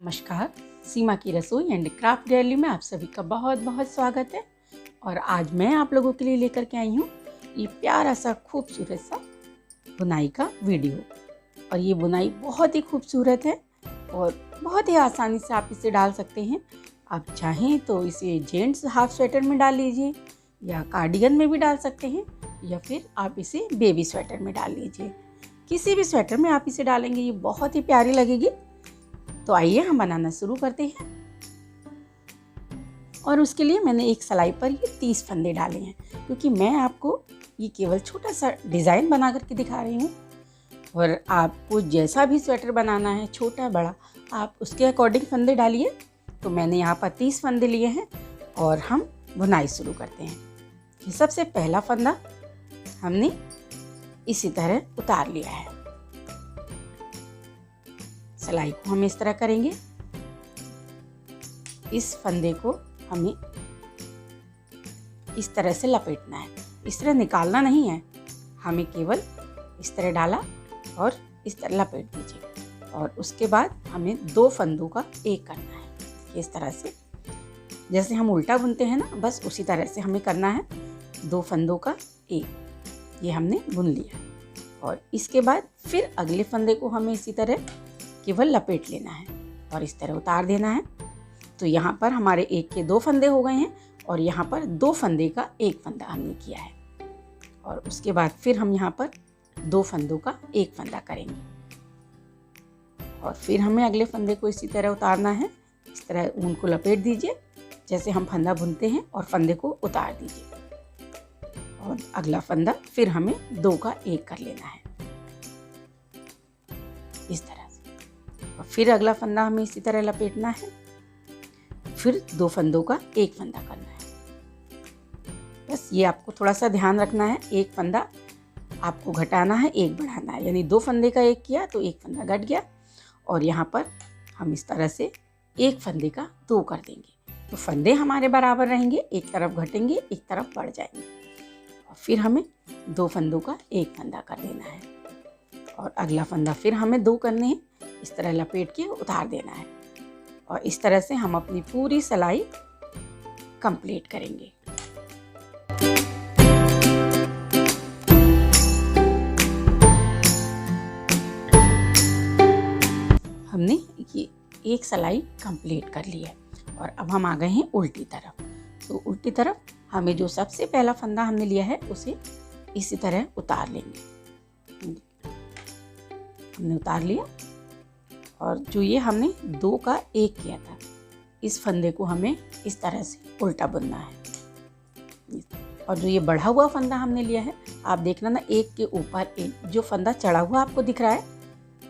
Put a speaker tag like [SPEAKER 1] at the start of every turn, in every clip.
[SPEAKER 1] नमस्कार, सीमा की रसोई एंड क्राफ्ट डेली में आप सभी का बहुत बहुत स्वागत है। और आज मैं आप लोगों के लिए लेकर के आई हूँ ये प्यारा सा खूबसूरत सा बुनाई का वीडियो। और ये बुनाई बहुत ही खूबसूरत है और बहुत ही आसानी से आप इसे डाल सकते हैं। आप चाहें तो इसे जेंट्स हाफ स्वेटर में डाल लीजिए या कार्डिगन में भी डाल सकते हैं, या फिर आप इसे बेबी स्वेटर में डाल लीजिए। किसी भी स्वेटर में आप इसे डालेंगे ये बहुत ही प्यारी लगेगी। तो आइए हम बनाना शुरू करते हैं। और उसके लिए मैंने एक सिलाई पर ये 30 फंदे डाले हैं, क्योंकि मैं आपको ये केवल छोटा सा डिज़ाइन बना करके दिखा रही हूँ। और आपको जैसा भी स्वेटर बनाना है, छोटा बड़ा, आप उसके अकॉर्डिंग फंदे डालिए। तो मैंने यहाँ पर 30 फंदे लिए हैं और हम बुनाई शुरू करते हैं। ये सबसे पहला फंदा हमने इसी तरह उतार लिया है। सिलाई को हम इस तरह करेंगे। इस फंदे को हमें इस तरह से लपेटना है। इस तरह निकालना नहीं है, हमें केवल इस तरह डाला और इस तरह लपेट दीजिए। और उसके बाद हमें 2 फंदों का एक करना है। इस तरह से जैसे हम उल्टा बुनते हैं ना, बस उसी तरह से हमें करना है। 2 फंदों का एक, ये हमने बुन लिया। और इसके बाद फिर अगले फंदे को हमें इसी तरह केवल लपेट लेना है और इस तरह उतार देना है। तो यहाँ पर हमारे एक के 2 फंदे हो गए हैं और यहाँ पर 2 फंदे का एक फंदा हमने किया है। और उसके बाद फिर हम यहाँ पर 2 फंदों का एक फंदा करेंगे और फिर हमें अगले फंदे को इसी तरह उतारना है। इस तरह ऊन को लपेट दीजिए जैसे हम फंदा बुनते हैं और फंदे को उतार दीजिए। और अगला फंदा फिर हमें 2 का एक कर लेना है इस तरह से। और फिर अगला फंदा हमें इसी तरह लपेटना है। फिर 2 फंदों का एक फंदा करना है। बस ये आपको थोड़ा सा ध्यान रखना है, एक फंदा आपको घटाना है, एक बढ़ाना है। यानी 2 फंदे का एक किया तो एक फंदा घट गया। और यहाँ पर हम इस तरह से एक फंदे का 2 कर देंगे तो फंदे हमारे बराबर रहेंगे, एक तरफ घटेंगे, एक तरफ बढ़ जाएंगे। और फिर हमें 2 फंदों का एक फंदा कर देना है और अगला फंदा फिर हमें 2 करने हैं। इस तरह लपेट के उतार देना है और इस तरह से हम अपनी पूरी सिलाई कंप्लीट करेंगे। हमने ये एक सिलाई कंप्लीट कर ली है और अब हम आ गए हैं उल्टी तरफ। तो उल्टी तरफ हमें जो सबसे पहला फंदा हमने लिया है उसे इसी तरह उतार लेंगे। हमने उतार लिया और जो ये हमने 2 का एक किया था, इस फंदे को हमें इस तरह से उल्टा बुनना है। और जो ये बढ़ा हुआ फंदा हमने लिया है, आप देखना ना, एक के ऊपर एक जो फंदा चढ़ा हुआ आपको दिख रहा है,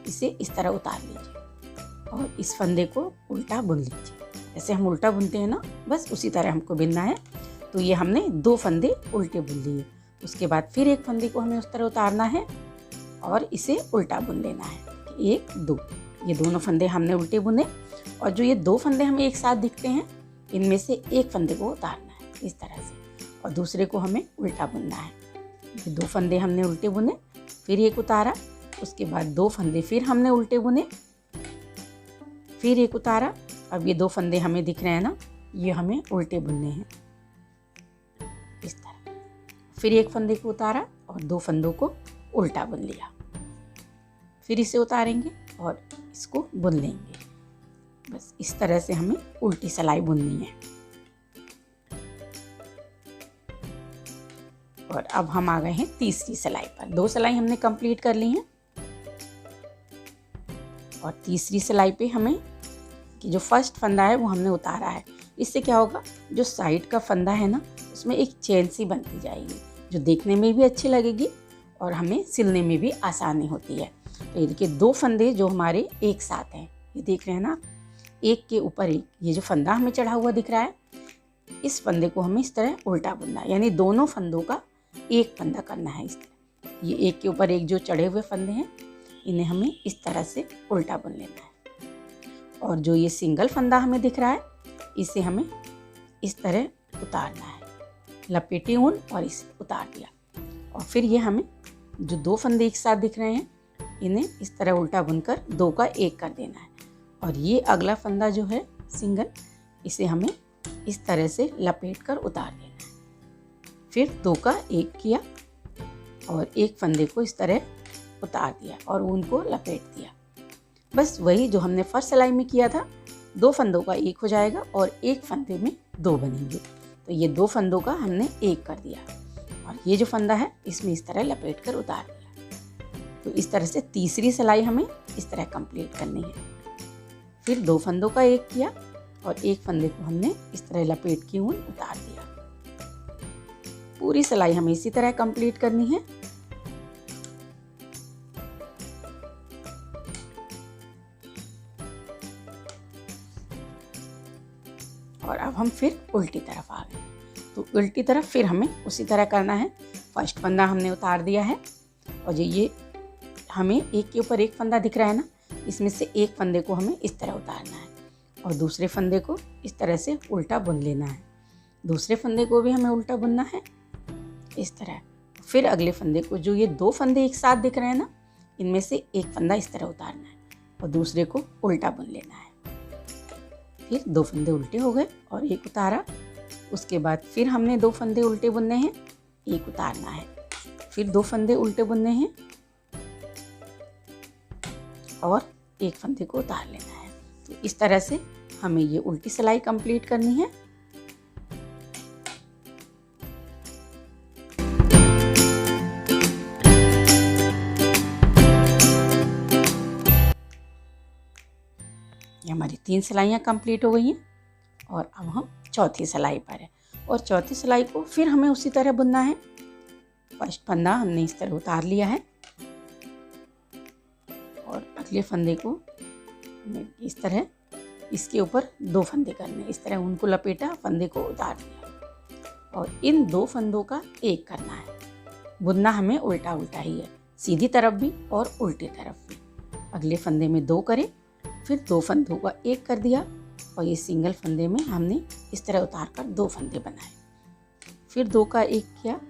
[SPEAKER 1] इसे इस तरह उतार लीजिए और इस फंदे को उल्टा बुन लीजिए। जैसे हम उल्टा बुनते हैं ना, बस उसी तरह हमको बुनना है। तो ये हमने 2 फंदे उल्टे बुन लिए। उसके बाद फिर एक फंदे को हमें उस तरह उतारना है और इसे उल्टा बुन लेना है। 1 2, ये दोनों फंदे हमने उल्टे बुने। और जो ये 2 फंदे हमें एक साथ दिखते हैं, इनमें से एक फंदे को उतारना है इस तरह से और दूसरे को हमें उल्टा बुनना है। ये 2 फंदे हमने उल्टे बुने, फिर एक उतारा, उसके बाद 2 फंदे फिर हमने उल्टे बुने, फिर एक उतारा। अब ये 2 फंदे हमें दिख रहे हैं ना, ये हमें उल्टे बुनने हैं इस तरह। फिर एक फंदे को उतारा और 2 फंदों को उल्टा बुन लिया। फिर इसे उतारेंगे और इसको बुन लेंगे। बस इस तरह से हमें उल्टी सिलाई बुननी है। और अब हम आ गए हैं तीसरी सिलाई पर। 2 सिलाई हमने कंप्लीट कर ली हैं और तीसरी सिलाई पे हमें कि जो फर्स्ट फंदा है वो हमने उतारा है। इससे क्या होगा, जो साइड का फंदा है ना, उसमें एक चेन सी बनती जाएगी जो देखने में भी अच्छी लगेगी और हमें सिलने में भी आसानी होती है। तो ये देखिए 2 फंदे जो हमारे एक साथ हैं, ये देख रहे हैं ना, एक के ऊपर एक। ये जो फंदा हमें चढ़ा हुआ दिख रहा है, इस फंदे को हमें इस तरह उल्टा बुनना है। यानी दोनों फंदों का एक फंदा करना है इस तरह। ये एक के ऊपर एक जो चढ़े हुए फंदे हैं, इन्हें हमें इस तरह से उल्टा बुन लेना है। और जो ये सिंगल फंदा हमें दिख रहा है, इसे हमें इस तरह उतारना है। लपेटे ऊन और इसे उतार दिया। और फिर ये हमें जो 2 फंदे एक साथ दिख रहे हैं, इन्हें इस तरह उल्टा बुनकर 2 का एक कर देना है। और ये अगला फंदा जो है सिंगल, इसे हमें इस तरह से लपेट कर उतार देना है। फिर 2 का 1 किया और एक फंदे को इस तरह उतार दिया और उनको लपेट दिया। बस वही जो हमने फर्स्ट सिलाई में किया था, 2 फंदों का 1 हो जाएगा और एक फंदे में 2 बनेंगे। तो ये 2 फंदों का हमने 1 कर दिया और ये जो फंदा है इसमें इस तरह लपेट कर उतार दिया। तो इस तरह से तीसरी सिलाई हमें इस तरह कंप्लीट करनी है। फिर 2 फंदों का 1 किया और एक फंदे को हमने इस तरह लपेट के ऊन उतार दिया। पूरी सिलाई हमें इसी तरह कंप्लीट करनी है। और अब हम फिर उल्टी तरफ आ गए। तो उल्टी तरफ फिर हमें उसी तरह करना है। फर्स्ट फंदा हमने उतार दिया है और ये हमें एक के ऊपर एक फंदा दिख रहा है ना, इसमें से एक फंदे को हमें इस तरह उतारना है और दूसरे फंदे को इस तरह से उल्टा बुन लेना है। दूसरे फंदे को भी हमें उल्टा बुनना है इस तरह। फिर अगले फंदे को, जो ये 2 फंदे एक साथ दिख रहे हैं ना, इनमें से एक फंदा इस तरह उतारना है और दूसरे को उल्टा बुन लेना है। फिर 2 फंदे उल्टे हो गए और एक उतारा। उसके बाद फिर हमने 2 फंदे उल्टे बुनने हैं, एक उतारना है। फिर 2 फंदे उल्टे बुनने हैं और एक फंदे को उतार लेना है। तो इस तरह से हमें ये उल्टी सिलाई कंप्लीट करनी है। ये हमारी 3 सिलाइयाँ कंप्लीट हो गई हैं और अब हम चौथी सिलाई पर है। और चौथी सिलाई को फिर हमें उसी तरह बुनना है। फर्स्ट फंदा हमने इस तरह उतार लिया है और अगले फंदे को हमें इस तरह इसके ऊपर 2 फंदे करने, इस तरह उनको लपेटा, फंदे को उतार दिया और इन 2 फंदों का 1 करना है। बुनना हमें उल्टा उल्टा ही है, सीधी तरफ भी और उल्टी तरफ भी। अगले फंदे में 2 करें, फिर 2 फंदों का 1 कर दिया और ये सिंगल फंदे में हमने इस तरह उतार कर 2 फंदे बनाए। फिर 2 का 1 किया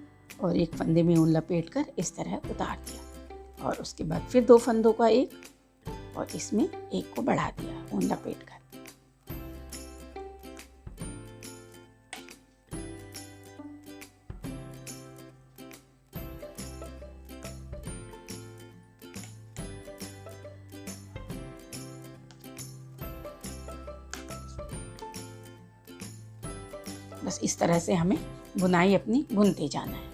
[SPEAKER 1] और एक फंदे में ऊन लपेट कर इस तरह उतार दिया और उसके बाद फिर 2 फंदों का 1 और इसमें 1 को बढ़ा दिया ऊन लपेट कर। बस इस तरह से हमें बुनाई अपनी बुनते जाना है।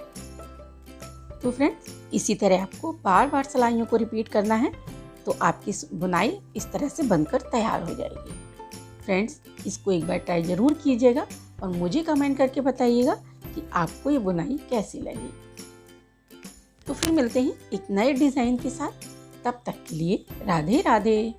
[SPEAKER 1] तो फ्रेंड्स, इसी तरह आपको बार बार सिलाइयों को रिपीट करना है तो आपकी बुनाई इस तरह से बनकर तैयार हो जाएगी। फ्रेंड्स, इसको एक बार ट्राई ज़रूर कीजिएगा और मुझे कमेंट करके बताइएगा कि आपको ये बुनाई कैसी लगी। तो फिर मिलते हैं एक नए डिज़ाइन के साथ। तब तक के लिए राधे राधे।